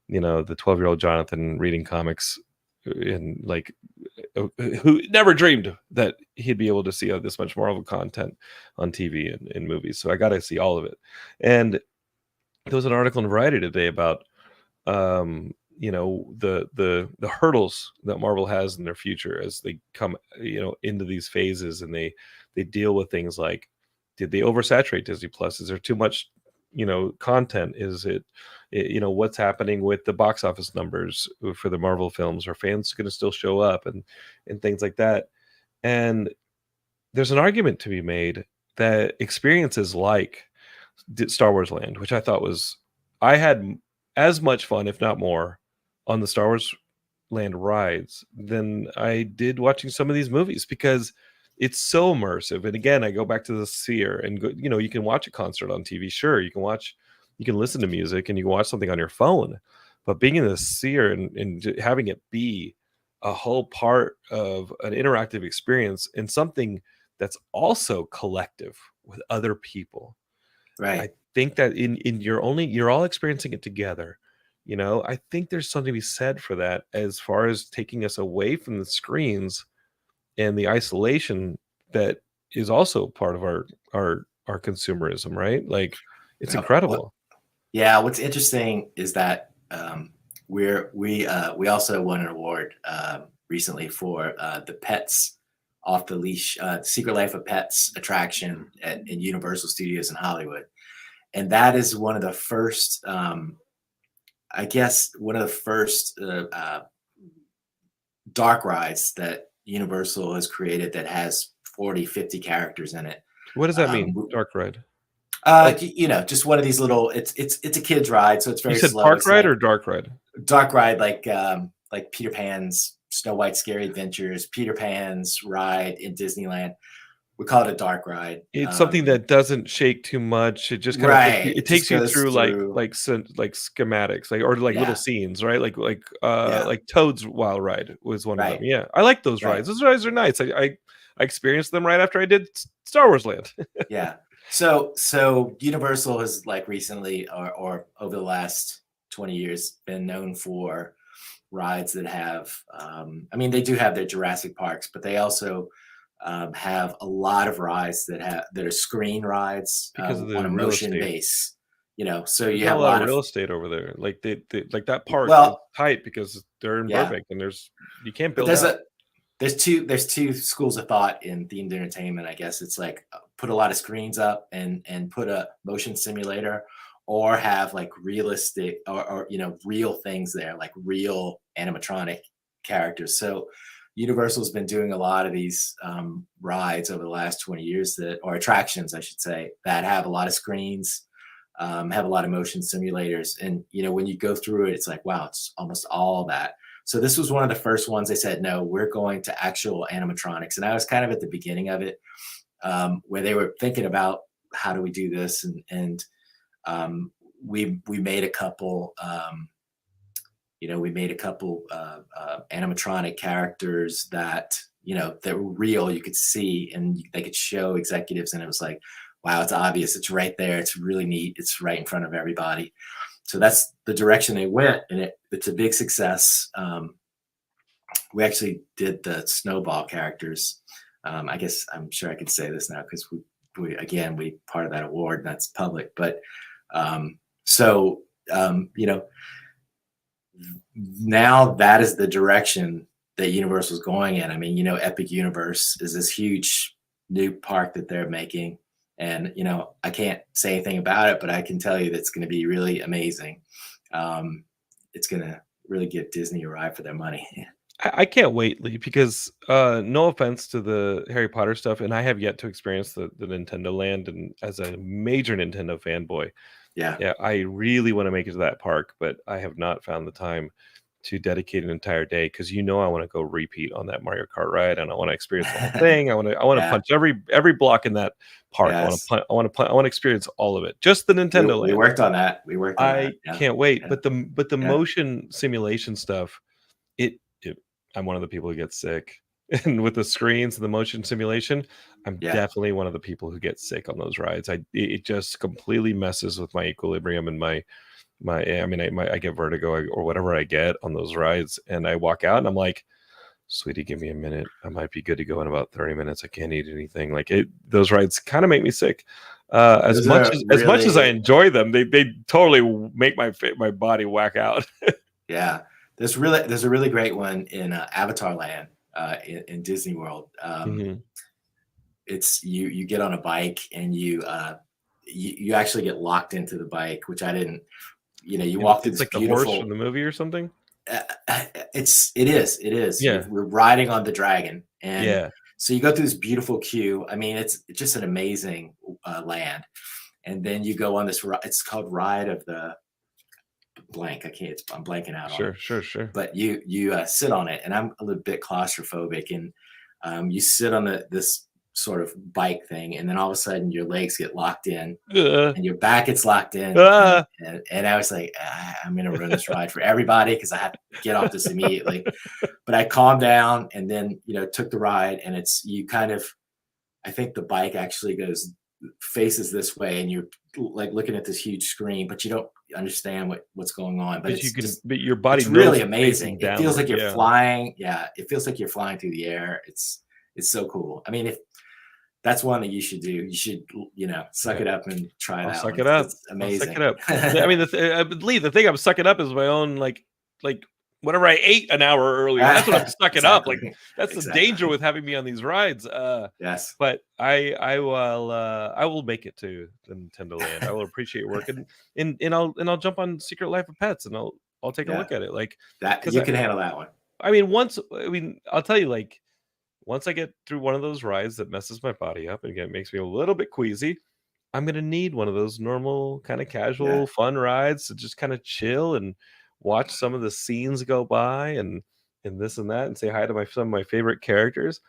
You know, the 12-year-old Jonathan reading comics, and like, who never dreamed that he'd be able to see this much Marvel content on TV and in movies. So I got to see all of it. And there was an article in Variety today about you know, the hurdles that Marvel has in their future as they come, you know, into these phases, and they deal with things like, did they oversaturate Disney Plus? Is there too much, you know, content? Is you know, what's happening with the box office numbers for the Marvel films? Are fans going to still show up, and things like that? And there's an argument to be made that experiences like Star Wars Land, which I thought was, I had as much fun, if not more, on the Star Wars Land rides than I did watching some of these movies, because it's so immersive. And again, I go back to the Sphere, and go, you know, you can watch a concert on TV. Sure, you can listen to music, and you can watch something on your phone, but being in the Sphere and having it be a whole part of an interactive experience and something that's also collective with other people. I right. think that in you're all experiencing it together. You know, I think there's something to be said for that, as far as taking us away from the screens and the isolation that is also part of our consumerism, right? Like, it's Yeah, incredible. yeah, what's interesting is that we also won an award recently for the Pets Off the Leash, Secret Life of Pets attraction in Universal Studios in Hollywood, and that is one of the first, I guess, one of the first dark rides that Universal has created that has 40, 50 characters in it. What does that mean? Um, Dark ride? Oh, you know, just one of these little. It's a kid's ride, so it's you very said slow. park It's ride like or dark ride? dark ride, like Peter Pan's Snow White Scary Adventures, Peter Pan's ride in Disneyland. We call it a dark ride. It's something that doesn't shake too much. It just kind of Right. it It just takes you goes through through. like schematics, like, or like little Yeah. scenes, right? Yeah. Like Toad's Wild Ride was one of them. Right. Yeah, I like those Right. rides. Those rides are nice. I experienced them right after I did Star Wars Land. Yeah. So Universal has like recently or over the last 20 years been known for rides that have I mean they do have their Jurassic Parks, but they also have a lot of rides that are screen rides Because of on the a real motion estate. base, you know, so There's you not a have a lot of lot of real estate over there. Like they like that park is well, tight because they're in yeah, Burbank, and you can't but build out. there's two schools of thought in themed entertainment. I guess it's like put a lot of screens up and put a motion simulator, or have like realistic or you know real things there, like real animatronic characters. So Universal's been doing a lot of these rides over the last 20 years or attractions, I should say, that have a lot of screens, have a lot of motion simulators. And, when you go through it, it's like, wow, it's almost all that. So this was one of the first ones they said, no, we're going to actual animatronics. And I was kind of at the beginning of it, where they were thinking about how do we do this. And we made a couple, animatronic characters that, that were real, you could see, and they could show executives. And it was like, wow, it's obvious. It's right there. It's really neat. It's right in front of everybody. So that's the direction they went. And it's a big success. We actually did the Snowball characters. I guess I'm sure I can say this now because we part of that award and that's public. But now that is the direction that Universal's going in. I mean, Epic Universe is this huge new park that they're making. And, I can't say anything about it, but I can tell you that it's going to be really amazing. It's going to really give Disney a ride for their money. I can't wait, Lee, because no offense to the Harry Potter stuff, and I have yet to experience the Nintendo Land, and as a major Nintendo fanboy, yeah, I really want to make it to that park, but I have not found the time to dedicate an entire day because I want to go repeat on that Mario Kart ride, and I want to experience the whole thing. I want to punch every block in that park. Yes. I want to experience all of it. Just the Nintendo Land. We worked on that. I can't wait. Yeah. But the motion simulation stuff, I'm one of the people who gets sick. And with the screens and the motion simulation, I'm definitely one of the people who gets sick on those rides. It just completely messes with my equilibrium and I get vertigo or whatever I get on those rides. And I walk out and I'm like, sweetie, give me a minute. I might be good to go in about 30 minutes. I can't eat anything. Those rides kind of make me sick. As much as I enjoy them, they totally make my body whack out. Yeah. There's a really great one in Avatar Land in Disney World. It's you get on a bike and you actually get locked into the bike, which I didn't. You walk through this like beautiful, the horse from the movie or something. It is. Yeah, we're riding on the dragon, and yeah. So you go through this beautiful queue. I mean, it's just an amazing land, and then you go on this. It's called Ride of the blank. I'm blanking out on it. Sure. But you sit on it, and I'm a little bit claustrophobic, and you sit on this sort of bike thing, and then all of a sudden your legs get locked in, and your back gets locked in, and I was like, I'm gonna ruin this ride for everybody because I have to get off this immediately. But I calmed down, and then took the ride, and I think the bike actually faces this way, and you're like looking at this huge screen, but you don't understand what's going on. But but your body it's really amazing. It feels like you're yeah. flying. Yeah, it feels like you're flying through the air. It's so cool. I mean, if that's one that you should do, you should suck it up and try it out. Suck it up. It's amazing. Suck it up. I mean, I believe the thing I'm sucking up is my own like whatever I ate an hour earlier. That's what I'm sucking up. Like that's the danger with having me on these rides. Yes. But I will make it to the Nintendo Land. I will appreciate your work and I'll jump on Secret Life of Pets and I'll take a look at it. Like that you can handle that one. I mean, I'll tell you, like once I get through one of those rides that messes my body up and again makes me a little bit queasy, I'm gonna need one of those normal kind of casual fun rides to just kind of chill and watch some of the scenes go by and this and that and say hi to some of my favorite characters.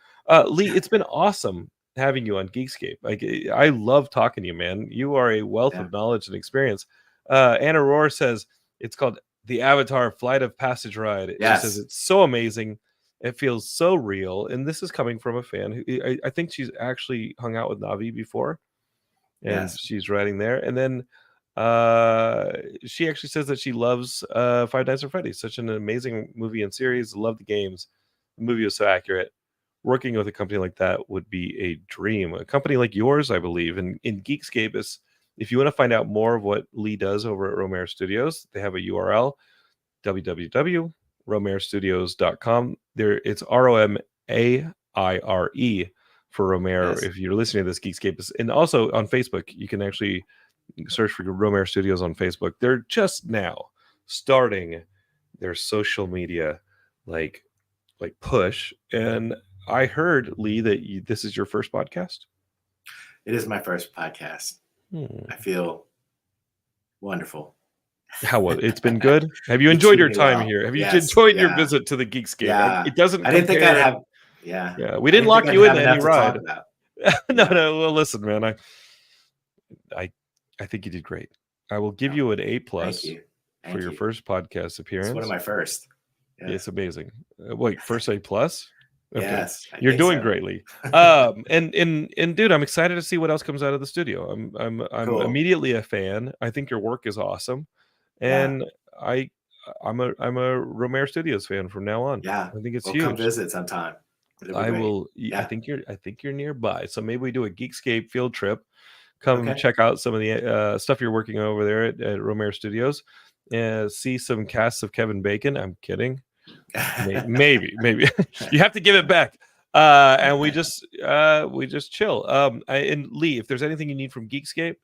Lee, it's been awesome having you on Geekscape. Like I love talking to you, man. You are a wealth of knowledge and experience. Anna Rohr says it's called the Avatar Flight of Passage ride. She says it's so amazing. It feels so real. And this is coming from a fan who I think she's actually hung out with Navi before. And she's riding there. And then she actually says that she loves Five Nights at Freddy's. Such an amazing movie and series. Love the games. The movie was so accurate. Working with a company like that would be a dream. A company like yours, I believe. And in Geekscape, if you want to find out more of what Lee does over at Romaire Studios, they have a URL, www.romairestudios.com. It's ROMAIRE for Romaire. If you're listening to this, Geekscape and also on Facebook, you can actually search for Romaire Studios on Facebook. They're just now starting their social media like push. And I heard, Lee, that this is your first podcast. It is my first podcast. I feel wonderful. How was it's been good? Have you enjoyed your time here? Have you enjoyed your visit to the Geekscape? Yeah. It doesn't I didn't think I'd compare. have. Yeah. Yeah, we didn't lock you into any ride. Yeah. No. Well, listen, man. I think you did great. I will give you an A+ Thank you. for your first podcast appearance. It's one of my first. Yeah. It's amazing. Wait, first A+? Okay. Yes, you're doing greatly. And dude, I'm excited to see what else comes out of the studio. I'm Cool. immediately a fan. I think your work is awesome, and I'm a Romaire Studios fan from now on. Yeah, I think it's we'll huge. come visit sometime. I will. Yeah. I think you're nearby, so maybe we do a Geekscape field trip. Come check out some of the stuff you're working on over there at Romaire Studios, and see some casts of Kevin Bacon. I'm kidding. maybe you have to give it back. And we just chill. And Lee, if there's anything you need from Geekscape,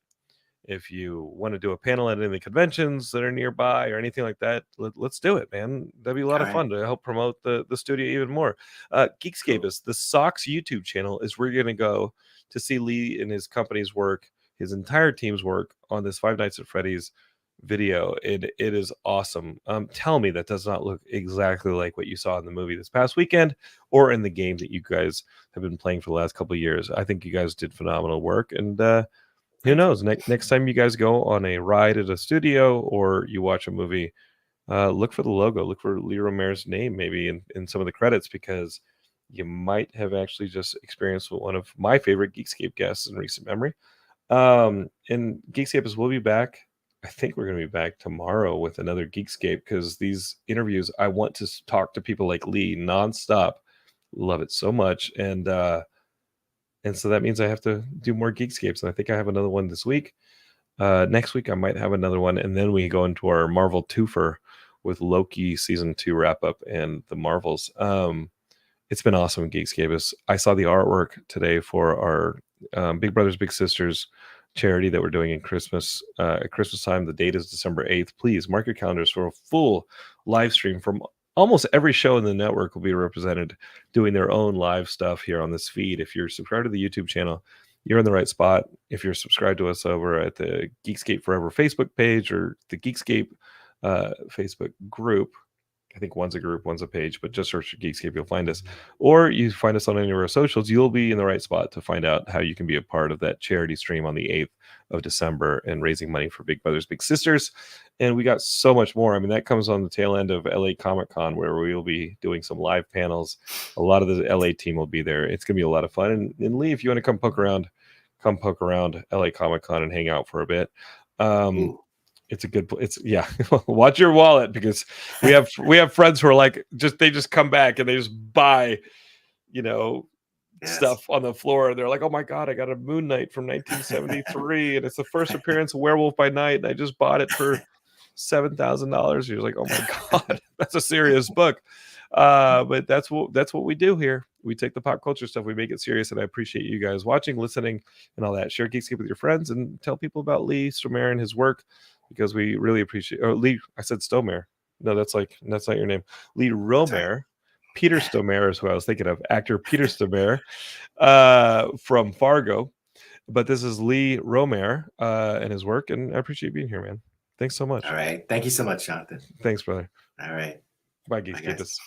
if you want to do a panel at any of the conventions that are nearby or anything like that, let's do it, man. That'd be a lot of fun to help promote the studio even more. Geekscape is the Socks YouTube channel is where you're going to go to see Lee and his company's work, his entire team's work on this Five Nights at Freddy's video. It is awesome. Tell me that does not look exactly like what you saw in the movie this past weekend or in the game that you guys have been playing for the last couple of years. I think you guys did phenomenal work, and who knows, next time you guys go on a ride at a studio or you watch a movie, look for the logo, look for Lee Romaire's name maybe in some of the credits, because you might have actually just experienced one of my favorite Geekscape guests in recent memory. And Geekscape will be back. I think we're going to be back tomorrow with another Geekscape, because these interviews, I want to talk to people like Lee nonstop. Love it so much. And so that means I have to do more Geekscapes. And I think I have another one this week. Next week, I might have another one. And then we go into our Marvel twofer with Loki season 2 wrap up and the Marvels. It's been awesome in Geekscape. I saw the artwork today for our Big Brothers Big Sisters charity that we're doing in Christmas at Christmas time. The date is December 8th. Please mark your calendars for a full live stream from almost every show in the network will be represented doing their own live stuff here on this feed. If you're subscribed to the YouTube channel, you're in the right spot. If you're subscribed to us over at the Geekscape Forever Facebook page or the Geekscape Facebook group, I think one's a group, one's a page, but just search for Geekscape, you'll find us. Or you find us on any of our socials, you'll be in the right spot to find out how you can be a part of that charity stream on the 8th of December and raising money for Big Brothers Big Sisters. And we got so much more. I mean, that comes on the tail end of LA Comic-Con, where we will be doing some live panels. A lot of the LA team will be there. It's going to be a lot of fun. And Lee, if you want to come poke around LA Comic-Con and hang out for a bit. It's a good place. Yeah. Watch your wallet, because we have friends who are like, they just come back and they just buy, stuff on the floor. And they're like, oh my God, I got a Moon Knight from 1973 and it's the first appearance of Werewolf by Night. And I just bought it for $7,000. You're like, oh my God, that's a serious book. But that's what we do here. We take the pop culture stuff, we make it serious, and I appreciate you guys watching, listening, and all that. Share Geekscape with your friends and tell people about Lee Romaire and his work, because we really appreciate. Or Lee, I said Stomaire. No, that's not your name. Lee Romaire. Peter Stormare is who I was thinking of. Actor Peter Stormare from Fargo. But this is Lee Romaire and his work, and I appreciate being here, man. Thanks so much. All right. Thank you so much, Jonathan. Thanks, brother. All right. Bye, Geekscapists.